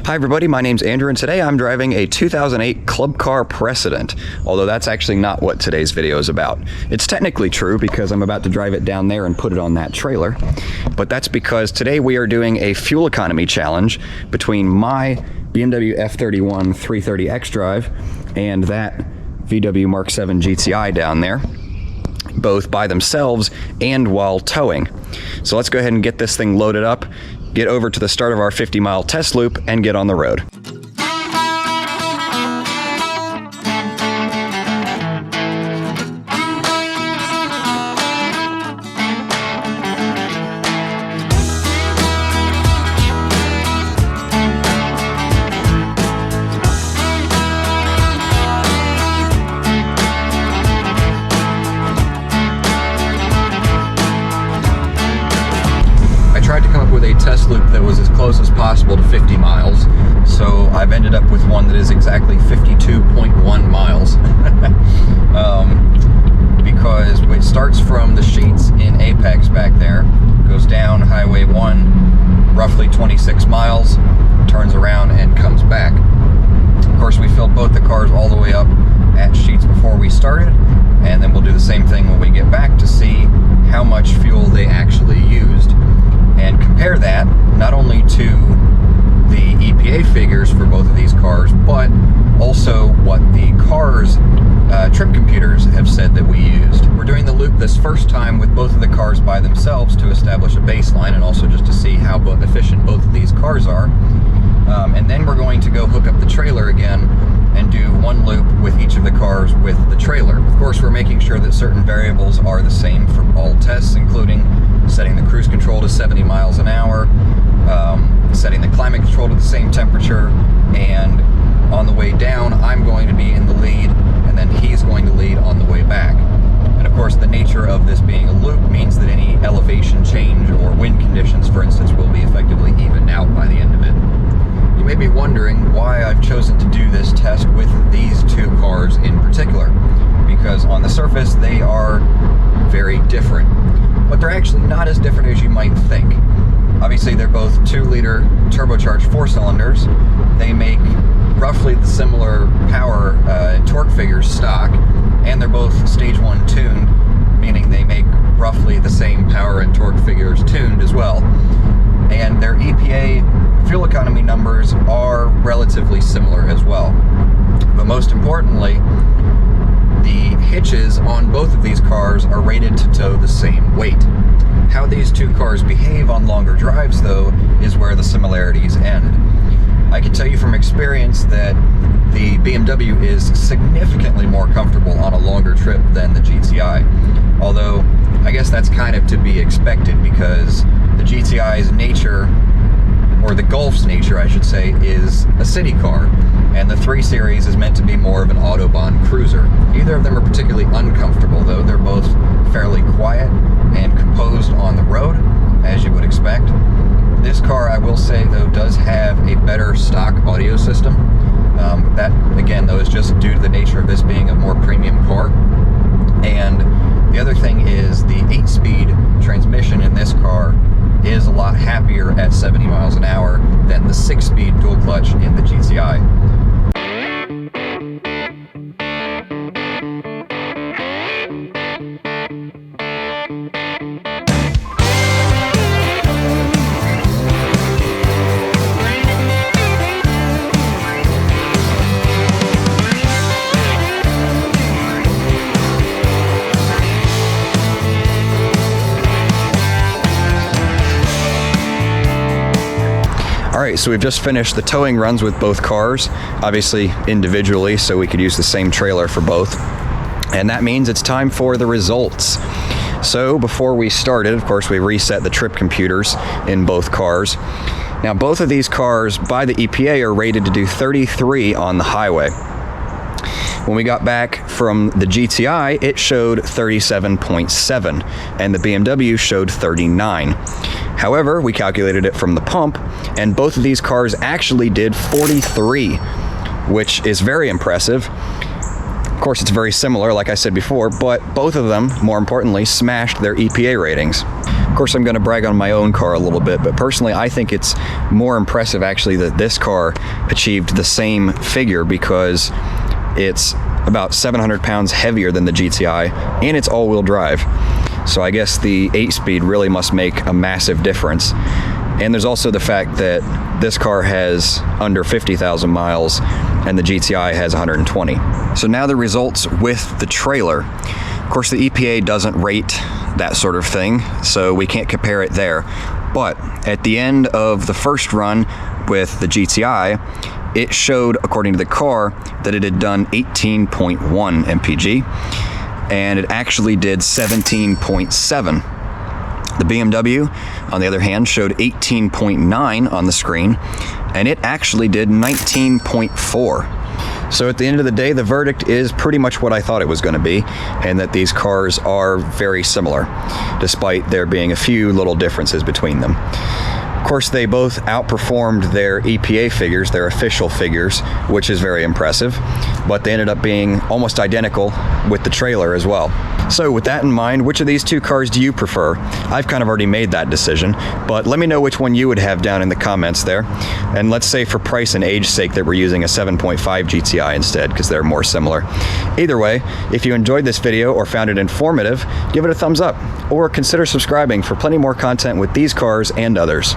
Hi everybody, my name's Andrew and today I'm driving a 2008 Club Car Precedent, although that's actually not what today's video is about. It's technically true because I'm about to drive it down there and put it on that trailer, but that's because today we are doing a fuel economy challenge between my BMW F31 330 xDrive and that VW Mk7 GTI down there, both by themselves and while towing. So let's go ahead and get this thing loaded up, get over to the start of our 50-mile test loop, and get on the road. I tried to come up with a test loop that was as close as possible to 50 miles, so I've ended up with one that is exactly 52.1 miles. Because it starts from the sheets in Apex back there, goes down Highway 1, roughly 26 miles, turns around and comes back. Of course, we filled both the cars all the way up at sheets before we started, and then we'll do the same thing when we get back to see how much fuel they actually used, and compare that not only to the EPA figures for both of these cars, but also what the car's trip computers have said that we used. We're doing the loop this first time with both of the cars by themselves to establish a baseline and also just to see how efficient both of these cars are. And then we're going to go hook up the trailer again and do one loop with each of the cars with the trailer. Of course, we're making sure that certain variables are the same for all tests, including setting the cruise control to 70 miles an hour, setting the climate control to the same temperature, and on the way down, I'm going to be in the lead, and then he's going to lead on the way back. And of course, the nature of this being a loop means that any elevation change or wind conditions, for instance, will be effectively evened out by the end of it. You may be wondering why I've chosen to do this test with these two cars in particular, because on the surface they are very different, but they're actually not as different as you might think. Obviously, they're both 2-liter turbocharged 4-cylinders. They make roughly the similar power and torque figures stock, and they're both stage 1 tuned, meaning they make roughly the same power and torque figures tuned as well. And their EPA fuel economy numbers are relatively similar as well. But most importantly, the hitches on both of these cars are rated to tow the same weight. How these two cars behave on longer drives, though, is where the similarities end. I can tell you from experience that the BMW is significantly more comfortable on a longer trip than the GTI. Although, I guess that's kind of to be expected because the GTI's nature, or the Golf's nature, I should say, is a city car, and the 3 Series is meant to be more of an Autobahn cruiser. Neither of them are particularly uncomfortable, though. They're both fairly quiet and composed on the road, as you would expect. This car, I will say, though, does have a better stock audio system. That, again, though, is just due to the nature of this being a more premium car. And the other thing is the 8-speed transmission in this car is a lot happier at 70 miles an hour than the 6-speed dual clutch in the GTI. Alright, so we've just finished the towing runs with both cars, obviously individually, so we could use the same trailer for both. And that means it's time for the results. So before we started, of course, we reset the trip computers in both cars. Now, both of these cars by the EPA are rated to do 33 on the highway. When we got back from the GTI, it showed 37.7, and the BMW showed 39. However, we calculated it from the pump, and both of these cars actually did 43, which is very impressive. Of course, it's very similar, like I said before, but both of them, more importantly, smashed their EPA ratings. Of course, I'm going to brag on my own car a little bit, but personally, I think it's more impressive actually that this car achieved the same figure, because it's about 700 pounds heavier than the GTI, and it's all-wheel drive. So I guess the 8-speed really must make a massive difference. And there's also the fact that this car has under 50,000 miles and the GTI has 120. So now the results with the trailer. Of course, the EPA doesn't rate that sort of thing, so we can't compare it there. But at the end of the first run with the GTI, it showed, according to the car, that it had done 18.1 MPG, and it actually did 17.7. The BMW, on the other hand, showed 18.9 on the screen, and it actually did 19.4. So at the end of the day, the verdict is pretty much what I thought it was going to be, and that these cars are very similar, despite there being a few little differences between them. Of course, they both outperformed their EPA figures, their official figures, which is very impressive, but they ended up being almost identical with the trailer as well. So with that in mind, which of these two cars do you prefer? I've kind of already made that decision, but let me know which one you would have down in the comments there. And let's say for price and age sake that we're using a 7.5 GTI instead, because they're more similar. Either way, if you enjoyed this video or found it informative, give it a thumbs up, or consider subscribing for plenty more content with these cars and others.